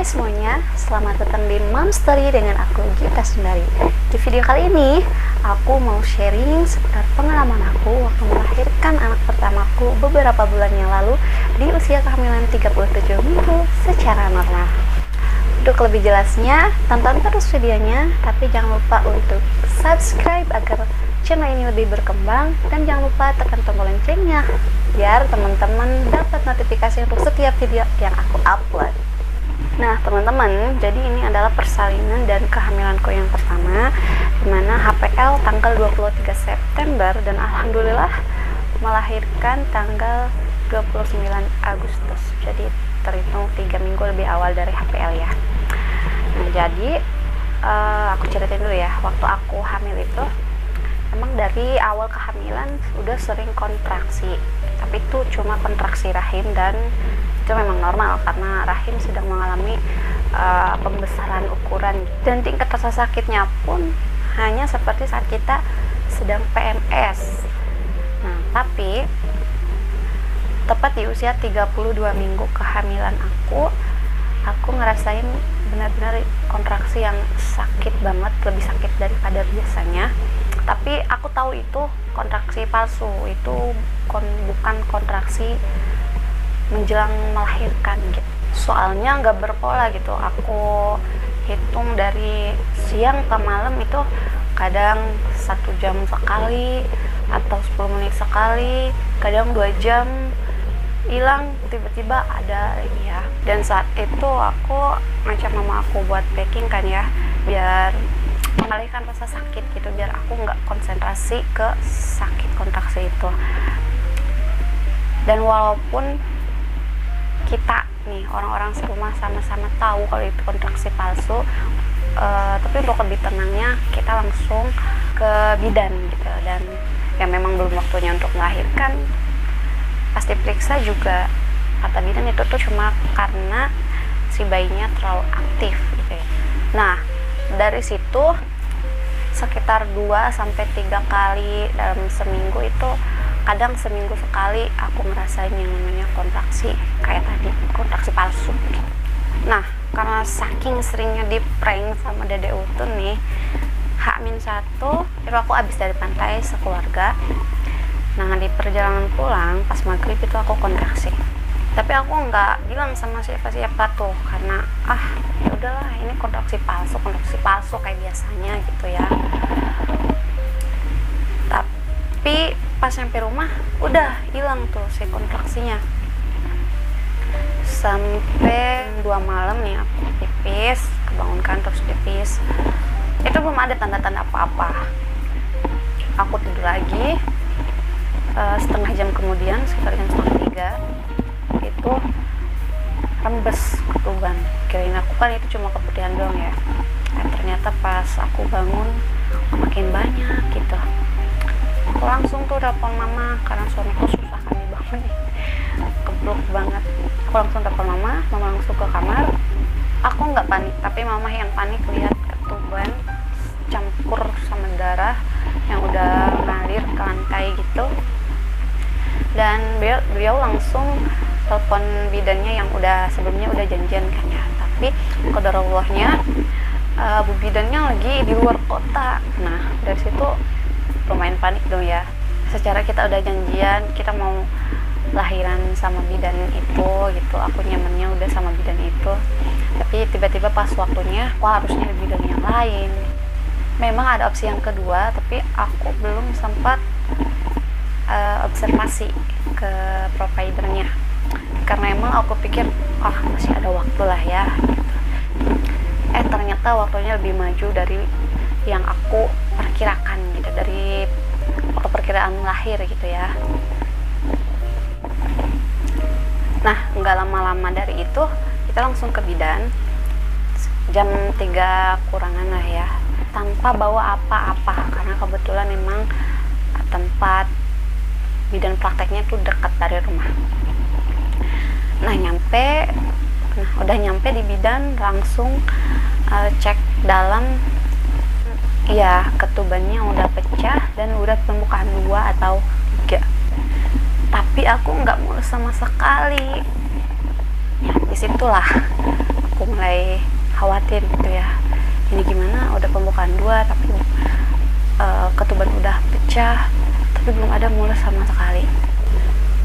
Hai semuanya, selamat datang di Mom Story dengan aku Gita Sundari. Di video kali ini, aku mau sharing seputar pengalaman aku waktu melahirkan anak pertamaku beberapa bulan yang lalu di usia kehamilan 37 minggu secara normal. Untuk lebih jelasnya, tonton terus videonya, tapi jangan lupa untuk subscribe agar channel ini lebih berkembang, dan jangan lupa tekan tombol loncengnya biar teman-teman dapat notifikasi untuk setiap video yang aku upload. Nah teman-teman, jadi ini adalah persalinan dan kehamilanku yang pertama, dimana HPL tanggal 23 September dan alhamdulillah melahirkan tanggal 29 Agustus. Jadi terhitung 3 minggu lebih awal dari HPL ya. Nah jadi aku ceritain dulu ya, waktu aku hamil itu emang dari awal kehamilan udah sering kontraksi, tapi itu cuma kontraksi rahim dan itu memang normal karena rahim sedang mengalami pembesaran ukuran, dan tingkat rasa sakitnya pun hanya seperti saat kita sedang PMS. Nah tapi tepat di usia 32 minggu kehamilan aku ngerasain benar-benar kontraksi yang sakit banget, lebih sakit daripada biasanya. Tapi aku tahu itu kontraksi palsu, itu bukan kontraksi menjelang melahirkan gitu. Soalnya nggak berpola gitu. Aku hitung dari siang ke malam itu kadang 1 jam sekali atau 10 menit sekali, kadang 2 jam hilang, tiba-tiba ada lagi ya. Dan saat itu aku ngajak mama aku buat packing kan ya, biar mengalihkan rasa sakit gitu, biar aku nggak konsentrasi ke sakit kontraksi itu. Dan walaupun kita nih orang-orang serumah sama-sama tahu kalau itu kontraksi palsu, tapi untuk lebih tenangnya kita langsung ke bidan gitu. Dan ya memang belum waktunya untuk melahirkan, pasti periksa juga. Kata bidan itu tuh cuma karena si bayinya terlalu aktif gitu ya. Nah dari situ sekitar 2-3 kali dalam seminggu itu, kadang seminggu sekali aku ngerasain yang namanya kontraksi kayak tadi, kontraksi palsu. Nah karena saking seringnya di prank sama Dede Utun nih, H-1 itu aku abis dari pantai sekeluarga. Nah di perjalanan pulang pas maghrib itu aku kontraksi, tapi aku nggak bilang sama siapa-siapa tuh karena ya udahlah, ini kontraksi palsu kayak biasanya gitu ya. Tapi pas sampai rumah udah hilang tuh si kontraksinya. Sampai 2 malam nih aku pipis, kebangunkan terus pipis, itu belum ada tanda-tanda apa-apa. Aku tidur lagi, setengah jam kemudian, sekitar jam 2:30 itu rembes ketuban. Kirain aku kan itu cuma keputihan doang ya. Ternyata pas aku bangun makin banyak gitu. Aku langsung tuh telepon mama karena suamiku susah kami bangun, keblok banget. Aku langsung telepon mama langsung ke kamar. Aku nggak panik, tapi mama yang panik lihat ketuban campur sama darah yang udah ngalir ke lantai gitu. Dan beliau langsung telepon bidannya yang sebelumnya udah janjian kan ya. Tapi qadarallahnya bu bidannya lagi di luar kota. Nah dari situ lumayan panik dong ya. Secara kita udah janjian, kita mau lahiran sama bidan itu gitu, aku nyamannya udah sama bidan itu, tapi tiba-tiba pas waktunya aku harusnya di bidan yang lain. Memang ada opsi yang kedua, tapi aku belum sempat observasi ke providernya karena emang aku pikir masih ada waktu lah ya gitu. Ternyata waktunya lebih maju dari yang aku perkirakan gitu, dari waktu perkiraan lahir gitu ya. Nah nggak lama-lama dari itu kita langsung ke bidan jam 3 kurangan lah ya, tanpa bawa apa-apa karena kebetulan memang tempat bidan prakteknya tuh dekat dari rumah. Nah udah nyampe di bidan, langsung cek dalam, ya ketubannya udah pecah dan udah pembukaan 2 atau 3. Tapi aku nggak mulus sama sekali. Ya disitulah aku mulai khawatir gitu ya, ini gimana, udah pembukaan 2 tapi ketuban udah pecah tapi belum ada mules sama sekali.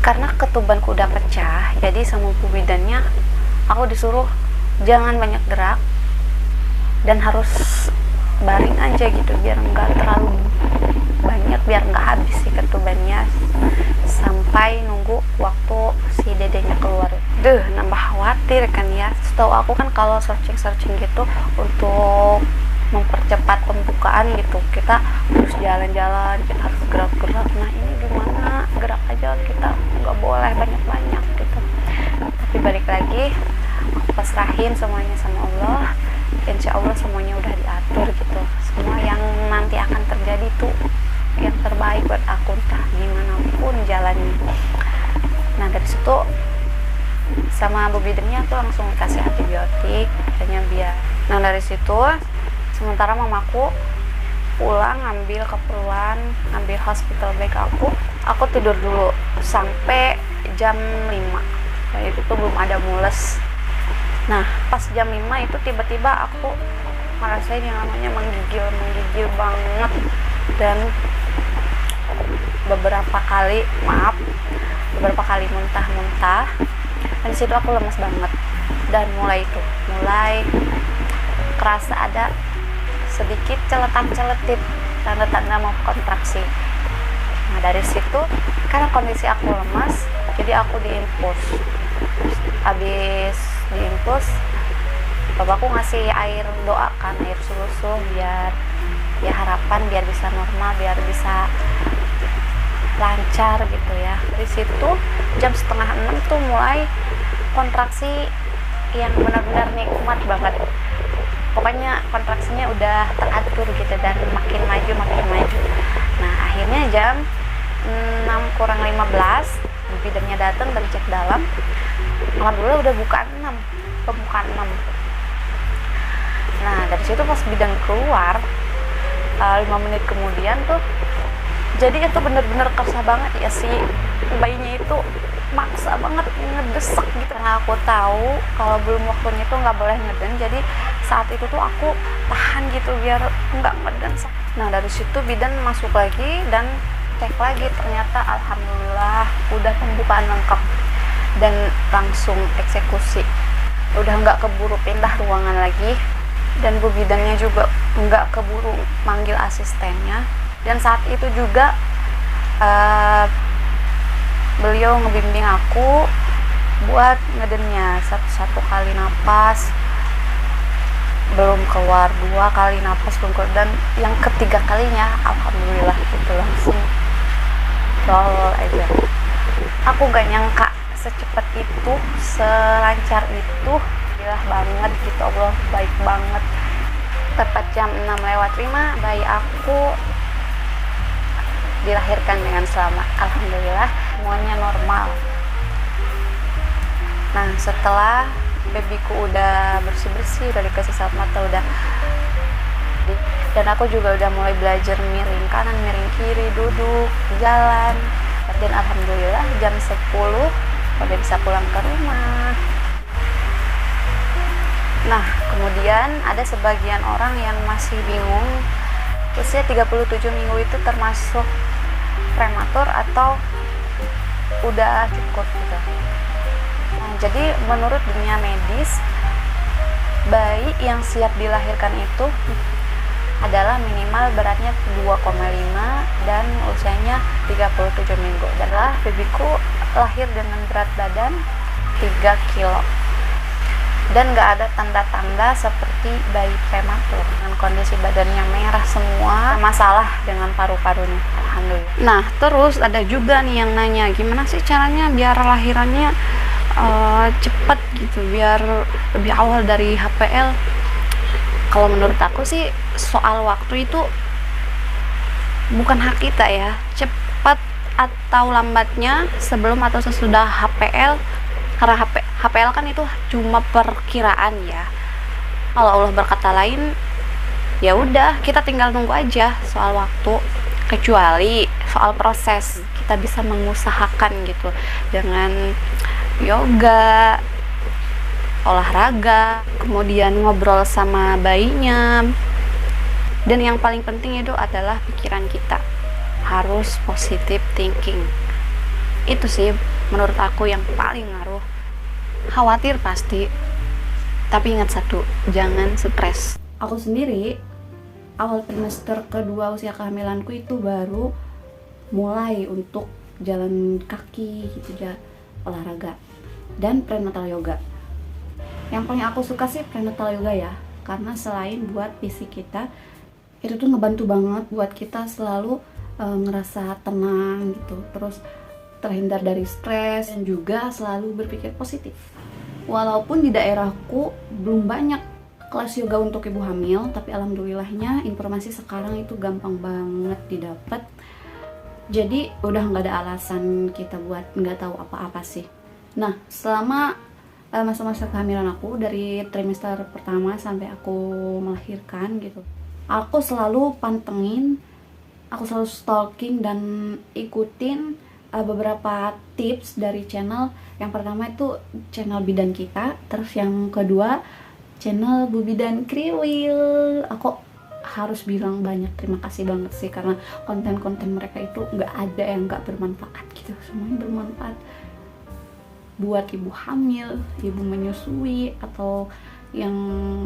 Karena ketubanku udah pecah, jadi sama Bu bidannya aku disuruh jangan banyak gerak dan harus baring aja gitu biar nggak terlalu banyak, biar nggak habis si ketubannya sampai nunggu waktu si dedenya keluar. Nambah khawatir kan ya. Setahu aku kan kalau searching gitu untuk mempercepat pembukaan gitu, kita harus jalan-jalan, kita harus gerak-gerak. Nah ini gimana, gerak aja, kita nggak boleh banyak-banyak gitu. Tapi balik lagi, aku pasrahin semuanya sama Allah. Insya Allah semuanya udah diatur gitu. Semua yang nanti akan terjadi tuh yang terbaik buat aku, entah gimana pun jalannya. Nah dari situ sama bu bidannya tuh langsung kasih antibiotik katanya biar. Nah dari situ sementara mamaku pulang ngambil keperluan, ngambil hospital bag aku tidur dulu sampai jam 5. Nah itu tuh belum ada mules. Nah pas jam 5 itu tiba-tiba aku ngerasain yang namanya menggigil banget, dan beberapa kali muntah. Dan disitu aku lemes banget, dan mulai kerasa ada sedikit celetan-celetit, tanda-tanda mau kontraksi. Nah dari situ karena kondisi aku lemas, jadi aku diinfus. Habis diinfus, bapakku ngasih air doa kan, air sulusuh, biar ya harapan biar bisa normal, biar bisa lancar gitu ya. Dari situ jam 5:30 tuh mulai kontraksi yang benar-benar nikmat banget. Pokoknya kontraksinya udah teratur gitu dan makin maju. Nah akhirnya jam 6:15 bidannya datang dan cek dalam. Alhamdulillah udah pembukaan 6. Nah dari situ pas bidan keluar 5 menit kemudian tuh, jadi itu bener-bener kerasa banget ya, si bayinya itu maksa banget ngedesak gitu. Karena aku tahu kalau belum waktunya tuh nggak boleh ngeden, jadi saat itu tuh aku tahan gitu biar nggak ngeden. Nah dari situ bidan masuk lagi dan cek lagi, ternyata alhamdulillah udah pembukaan lengkap dan langsung eksekusi, udah nggak keburu pindah ruangan lagi, dan bu bidannya juga nggak keburu manggil asistennya. Dan saat itu juga beliau ngebimbing aku buat ngedennya satu kali napas belum keluar, 2 kali napas belum keluar, dan yang ketiga kalinya alhamdulillah gitu langsung roll aja. Aku gak nyangka secepat itu, selancar itu. Alhamdulillah banget gitu, Allah baik banget. Tepat jam 6:05 bayi aku dilahirkan dengan selamat. Alhamdulillah semuanya normal. Nah setelah babyku udah bersih-bersih, udah dikasih salep mata, dan aku juga udah mulai belajar miring kanan, miring kiri, duduk, jalan. Dan alhamdulillah jam 10 udah bisa pulang ke rumah. Nah kemudian ada sebagian orang yang masih bingung usia 37 minggu itu termasuk prematur atau udah cukup gitu. Nah, jadi menurut dunia medis, bayi yang siap dilahirkan itu adalah minimal beratnya 2,5 dan usianya 37 minggu. Dan babyku lahir dengan berat badan 3 kilo. Dan gak ada tanda-tanda seperti bayi prematur dengan kondisi badannya merah semua, masalah dengan paru-parunya, alhamdulillah. Nah terus ada juga nih yang nanya, gimana sih caranya biar lahirannya cepat gitu, biar lebih awal dari HPL. Kalau menurut aku sih soal waktu itu bukan hak kita ya, cepat atau lambatnya sebelum atau sesudah HPL. Karena HPL kan itu cuma perkiraan ya. Kalau Allah berkata lain, ya udah kita tinggal nunggu aja soal waktu. Kecuali soal proses, kita bisa mengusahakan gitu dengan yoga, olahraga, kemudian ngobrol sama bayinya. Dan yang paling penting itu adalah pikiran kita harus positive thinking. Itu sih menurut aku yang paling ngaruh. Khawatir pasti, tapi ingat satu, jangan stres. Aku sendiri awal trimester kedua usia kehamilanku itu baru mulai untuk jalan kaki gitu ya, olahraga dan prenatal yoga. Yang paling aku suka sih prenatal yoga ya, karena selain buat fisik kita, itu tuh ngebantu banget buat kita selalu ngerasa tenang gitu, terus terhindar dari stres dan juga selalu berpikir positif. Walaupun di daerahku belum banyak kelas yoga untuk ibu hamil, tapi alhamdulillahnya informasi sekarang itu gampang banget didapat. Jadi udah nggak ada alasan kita buat nggak tahu apa-apa sih. Nah, selama masa-masa kehamilan aku dari trimester pertama sampai aku melahirkan gitu, aku selalu pantengin, aku selalu stalking dan ikutin beberapa tips dari channel. Yang pertama itu channel Bidan Kita, terus yang kedua channel Bu Bidan Kriwil. Aku harus bilang banyak terima kasih banget sih, karena konten-konten mereka itu nggak ada yang nggak bermanfaat gitu, semuanya bermanfaat buat ibu hamil, ibu menyusui, atau yang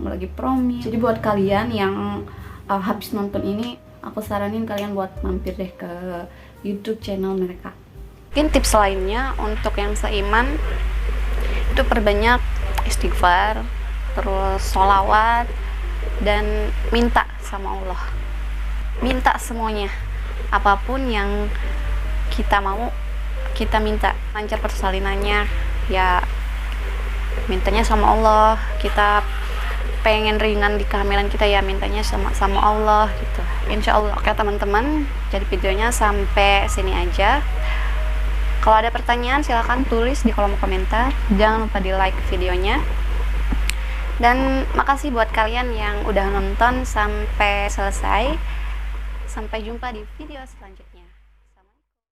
lagi promi. Jadi buat kalian yang habis nonton ini, aku saranin kalian buat mampir deh ke YouTube channel mereka. Mungkin tips lainnya untuk yang seiman itu perbanyak istighfar, terus sholawat, dan minta sama Allah. Minta semuanya, apapun yang kita mau, kita minta. Lancar persalinannya ya mintanya sama Allah. Kita pengen ringan di kehamilan kita ya mintanya sama Allah gitu, insya Allah. Oke teman-teman, jadi videonya sampai sini aja. Kalau ada pertanyaan silahkan tulis di kolom komentar, jangan lupa di like videonya. Dan makasih buat kalian yang udah nonton sampai selesai. Sampai jumpa di video selanjutnya.